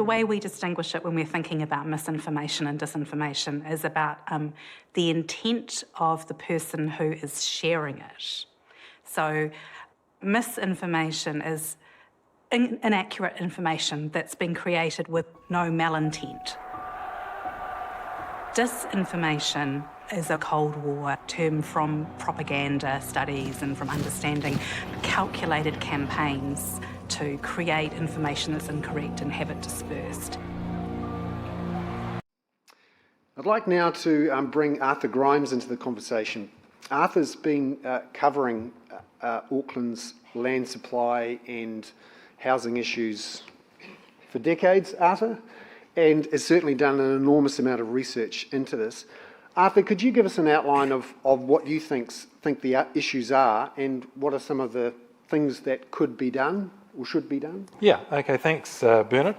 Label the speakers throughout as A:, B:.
A: the way we distinguish it when we're thinking about misinformation and disinformation is about the intent of the person who is sharing it. So misinformation is inaccurate information that's been created with no malintent. Disinformation is a Cold War term from propaganda studies and from understanding calculated campaigns to create information that's incorrect and have it dispersed.
B: I'd like now to bring Arthur Grimes into the conversation. Arthur's been covering Auckland's land supply and housing issues for decades, Arthur, and has certainly done an enormous amount of research into this. Arthur, could you give us an outline of what you think the issues are and what are some of the things that could be done or should be done?
C: Yeah, okay, thanks, Bernard.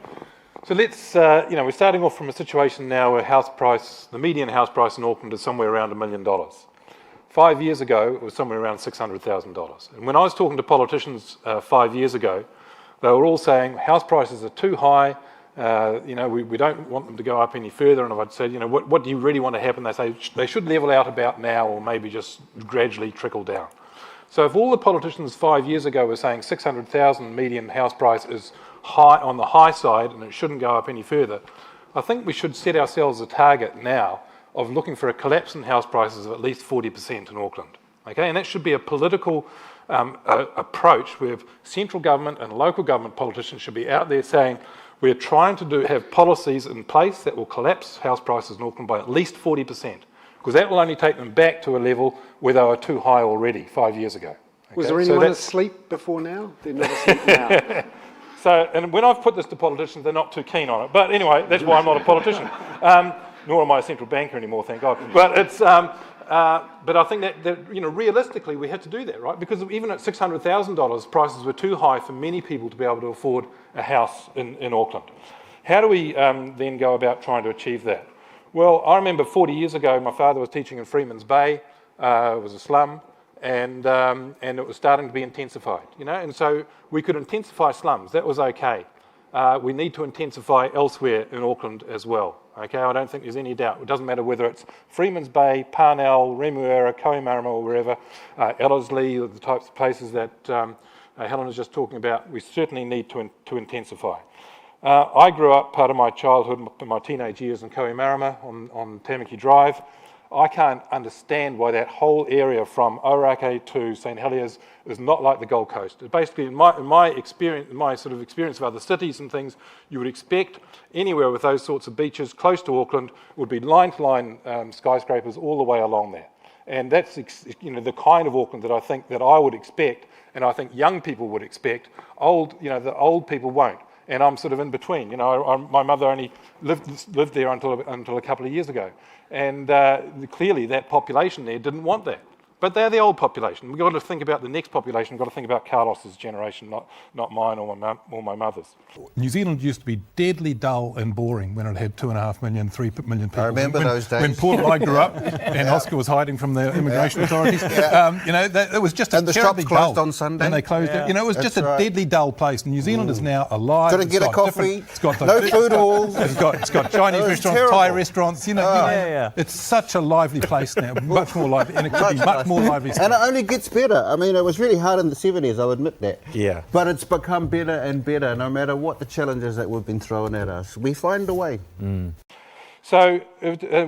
C: So let's, we're starting off from a situation now where the median house price in Auckland is somewhere around $1 million. 5 years ago, it was somewhere around $600,000. And when I was talking to politicians 5 years ago, they were all saying house prices are too high, we don't want them to go up any further. And if I'd said, what do you really want to happen? They say they should level out about now or maybe just gradually trickle down. So if all the politicians 5 years ago were saying 600,000 median house price is high on the high side and it shouldn't go up any further, I think we should set ourselves a target now of looking for a collapse in house prices of at least 40% in Auckland. Okay, and that should be a political approach where central government and local government politicians should be out there saying we're trying to have policies in place that will collapse house prices in Auckland by at least 40%, because that will only take them back to a level where they were too high already 5 years ago. Okay?
B: Was there anyone asleep before now? They're not asleep now.
C: So, and when I've put this to politicians, they're not too keen on it. But anyway, that's why I'm not a politician. Nor am I a central banker anymore, thank God. But it's, but I think that realistically we had to do that, right? Because even at $600,000, prices were too high for many people to be able to afford a house in Auckland. How do we then go about trying to achieve that? Well, I remember 40 years ago, my father was teaching in Freeman's Bay. It was a slum, and it was starting to be intensified, and so we could intensify slums. That was okay. We need to intensify elsewhere in Auckland as well. Okay, I don't think there's any doubt. It doesn't matter whether it's Freeman's Bay, Parnell, Remuera, Kohimarama, or wherever, Ellerslie, or the types of places that Helen was just talking about. We certainly need to intensify. I grew up part of my childhood, my teenage years in Kohimarama on Tamaki Drive. I can't understand why that whole area from Orake to St Heliers is not like the Gold Coast. Basically, in my experience, of other cities and things, you would expect anywhere with those sorts of beaches close to Auckland would be line-to-line skyscrapers all the way along there. And that's the kind of Auckland that I think that I would expect, and I think young people would expect. The old people won't. And I'm sort of in between. My mother only lived there until a couple of years ago. And clearly that population there didn't want that. But they're the old population. We've got to think about the next population. We've got to think about Carlos's generation, not mine or my mother's.
D: New Zealand used to be deadly dull and boring when it had 2.5 million, 3 million people.
E: I remember those days.
D: When Paul and I grew up and Oscar was hiding from the immigration authorities. It was just
E: and
D: a
E: the shops
D: dull.
E: closed on Sunday.
D: And they closed it. It was just a deadly dull place. New Zealand is now alive.
E: Got to get a coffee.
D: It's got
E: no food halls.
D: It's got Chinese restaurants,
E: terrible.
D: Thai restaurants. It's such a lively place now, much more lively, and it could be much more lively.
E: And it only gets better. I mean, it was really hard in the 70s, I'll admit that.
C: Yeah.
E: But it's become better and better, no matter what the challenges that we've been thrown at us. We find a way.
C: So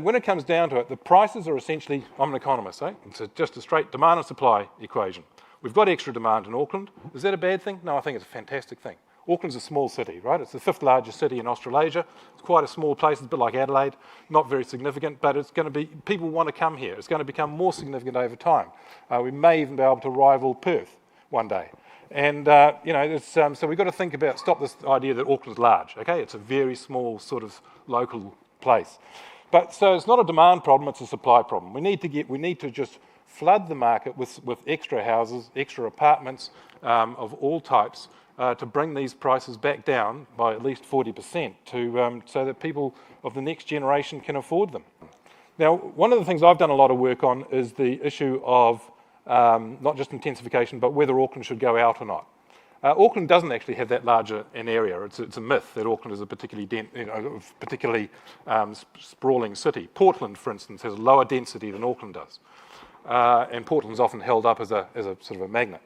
C: when it comes down to it, the prices are essentially, I'm an economist, it's just a straight demand and supply equation. We've got extra demand in Auckland. Is that a bad thing? No, I think it's a fantastic thing. Auckland's a small city, right? It's the 5th largest city in Australasia. It's quite a small place, it's a bit like Adelaide, not very significant, but it's going to be, people want to come here. It's going to become more significant over time. We may even be able to rival Perth one day. And, so we've got to stop this idea that Auckland's large, okay? It's a very small sort of local place. But so it's not a demand problem, it's a supply problem. We need to just flood the market with extra houses, extra apartments of all types, to bring these prices back down by at least 40% so that people of the next generation can afford them. Now, one of the things I've done a lot of work on is the issue of not just intensification, but whether Auckland should go out or not. Auckland doesn't actually have that large an area. It's a myth that Auckland is a particularly sprawling city. Portland, for instance, has lower density than Auckland does, and Portland's often held up as a sort of a magnet.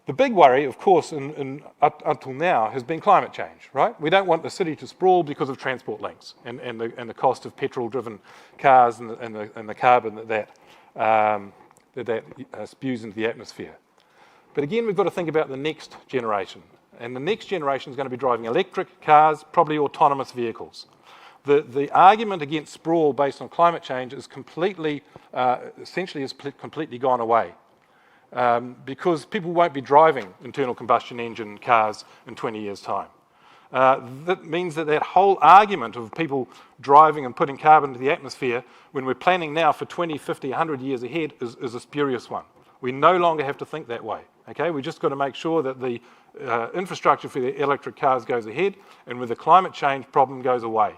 C: The big worry, of course, until now, has been climate change, right? We don't want the city to sprawl because of transport links and the cost of petrol-driven cars and the carbon that spews into the atmosphere. But again, we've got to think about the next generation. And the next generation is going to be driving electric cars, probably autonomous vehicles. The argument against sprawl based on climate change is completely gone away. Because people won't be driving internal combustion engine cars in 20 years' time. That means that whole argument of people driving and putting carbon into the atmosphere when we're planning now for 20, 50, 100 years ahead is a spurious one. We no longer have to think that way. Okay, we just got to make sure that the infrastructure for the electric cars goes ahead, and with the climate change problem goes away.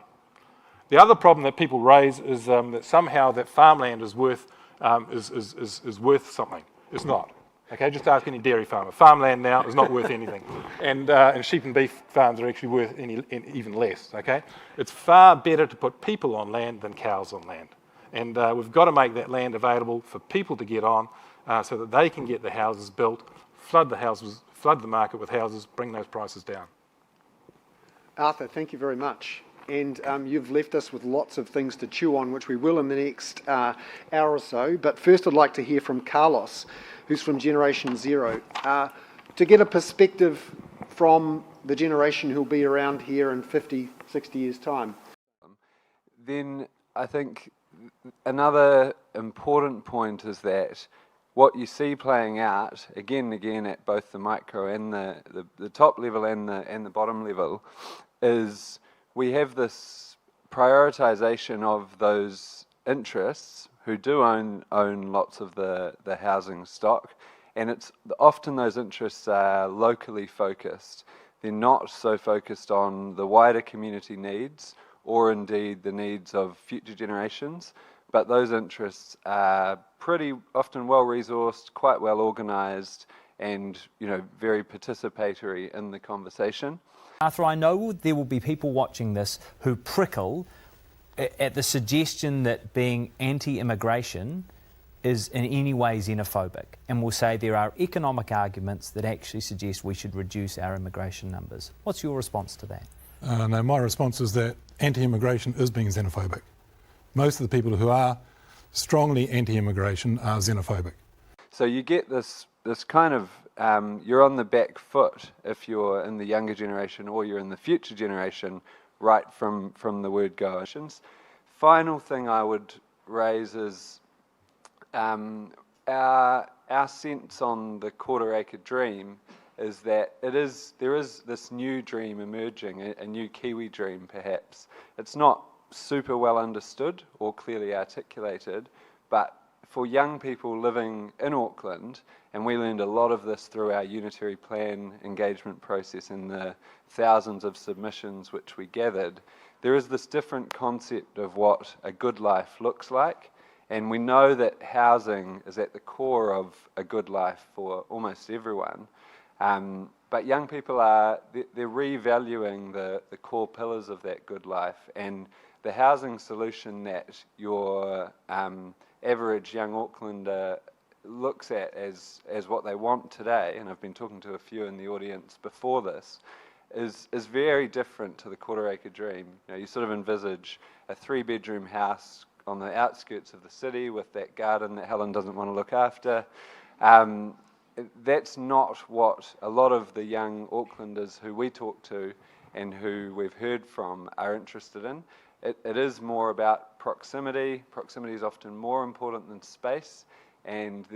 C: The other problem that people raise is that somehow that farmland is worth something. It's not. Okay, just ask any dairy farmer. Farmland now is not worth anything, and sheep and beef farms are actually worth even less. Okay, it's far better to put people on land than cows on land, and we've got to make that land available for people to get on, so that they can get the houses built, flood the market with houses, bring those prices down.
B: Arthur, thank you very much. And you've left us with lots of things to chew on, which we will in the next hour or so. But first I'd like to hear from Carlos, who's from Generation Zero, to get a perspective from the generation who'll be around here in 50, 60 years' time.
F: Then I think another important point is that what you see playing out again and again at both the micro and the top level and the bottom level is we have this prioritization of those interests who do own lots of the housing stock, and it's often those interests are locally focused. They're not so focused on the wider community needs or indeed the needs of future generations, but those interests are pretty often well-resourced, quite well-organised, and very participatory in the conversation.
G: Arthur, I know there will be people watching this who prickle at the suggestion that being anti-immigration is in any way xenophobic, and will say there are economic arguments that actually suggest we should reduce our immigration numbers. What's your response to that?
D: No, my response is that anti-immigration is being xenophobic. Most of the people who are strongly anti-immigration are xenophobic.
F: So you get this kind of you're on the back foot if you're in the younger generation or you're in the future generation right from the word go. Final thing I would raise is our sense on the quarter acre dream is that there is this new dream emerging, a new Kiwi dream perhaps. It's not super well understood or clearly articulated, but for young people living in Auckland, and we learned a lot of this through our unitary plan engagement process and the thousands of submissions which we gathered, there is this different concept of what a good life looks like, and we know that housing is at the core of a good life for almost everyone. But young people they're revaluing the core pillars of that good life, and the housing solution that your average young Aucklander looks at as what they want today, and I've been talking to a few in the audience before this, is very different to the quarter acre dream. You sort of envisage a 3-bedroom house on the outskirts of the city with that garden that Helen doesn't want to look after. That's not what a lot of the young Aucklanders who we talk to and who we've heard from are interested in. It is more about proximity. Proximity is often more important than space, and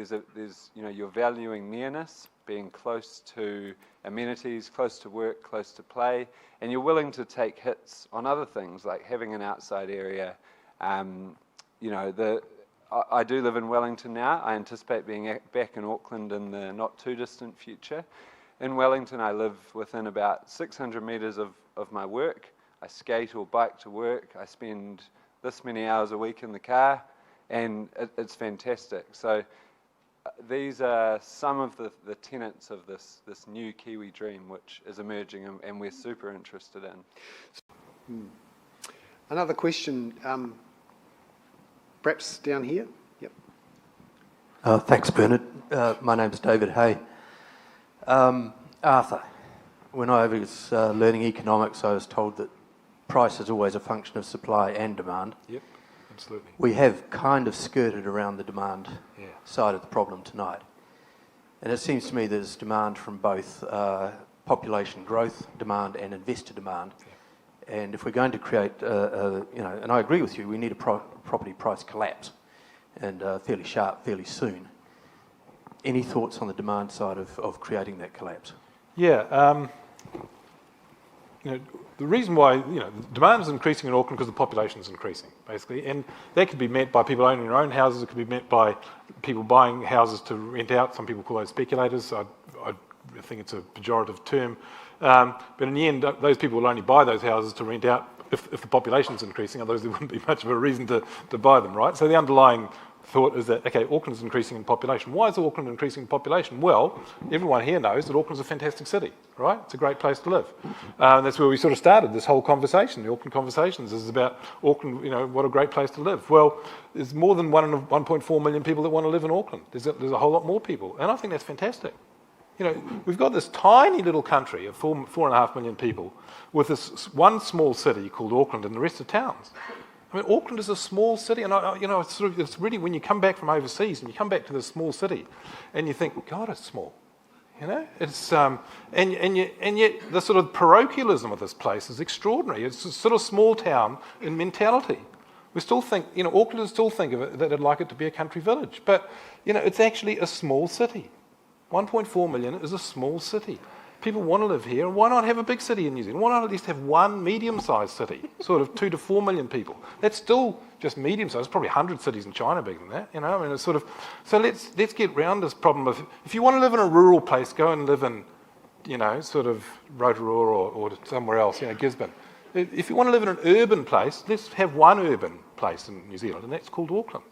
F: you're valuing nearness, being close to amenities, close to work, close to play, and you're willing to take hits on other things like having an outside area. I do live in Wellington now. I anticipate being back in Auckland in the not too distant future. In Wellington, I live within about 600 metres of my work. I skate or bike to work. I spend this many hours a week in the car, and it's fantastic. So these are some of the tenets of this new Kiwi dream, which is emerging, and we're super interested in.
B: Another question, perhaps down here? Yep.
H: Thanks, Bernard. My name's David Hay. Arthur, when I was learning economics, I was told that price is always a function of supply and demand.
C: Yep, absolutely.
H: We have kind of skirted around the demand side of the problem tonight. And it seems to me there's demand from both population growth demand and investor demand. Yeah. And if we're going to create, and I agree with you, we need a property price collapse, and fairly sharp, fairly soon. Any thoughts on the demand side of creating that collapse?
C: Yeah, the reason why, demand is increasing in Auckland because the population is increasing, basically. And that could be met by people owning their own houses. It could be met by people buying houses to rent out. Some people call those speculators. I think it's a pejorative term. But in the end, those people will only buy those houses to rent out if the population is increasing. Otherwise, there wouldn't be much of a reason to buy them, right? So the underlying thought is that, okay, Auckland's increasing in population. Why is Auckland increasing in population? Well, everyone here knows that Auckland's a fantastic city, right? It's a great place to live. That's where we sort of started this whole conversation. The Auckland Conversations is about Auckland, what a great place to live. Well, there's more than 1.4 million people that want to live in Auckland. There's a whole lot more people, and I think that's fantastic. We've got this tiny little country of 4.5 million people with this one small city called Auckland and the rest are towns. I mean, Auckland is a small city, and it's really when you come back from overseas and you come back to this small city, and you think, God, it's small. It's and yet the sort of parochialism of this place is extraordinary. It's a sort of small town in mentality. We still think, Aucklanders still think of it that they'd like it to be a country village, but it's actually a small city. 1.4 million is a small city. People want to live here, and why not have a big city in New Zealand? Why not at least have one medium-sized city, sort of 2 to 4 million people? That's still just medium-sized. There's probably 100 cities in China bigger than that. It's sort of. So let's get round this problem of if you want to live in a rural place, go and live in, sort of Rotorua or somewhere else, Gisborne. If you want to live in an urban place, let's have one urban place in New Zealand, and that's called Auckland.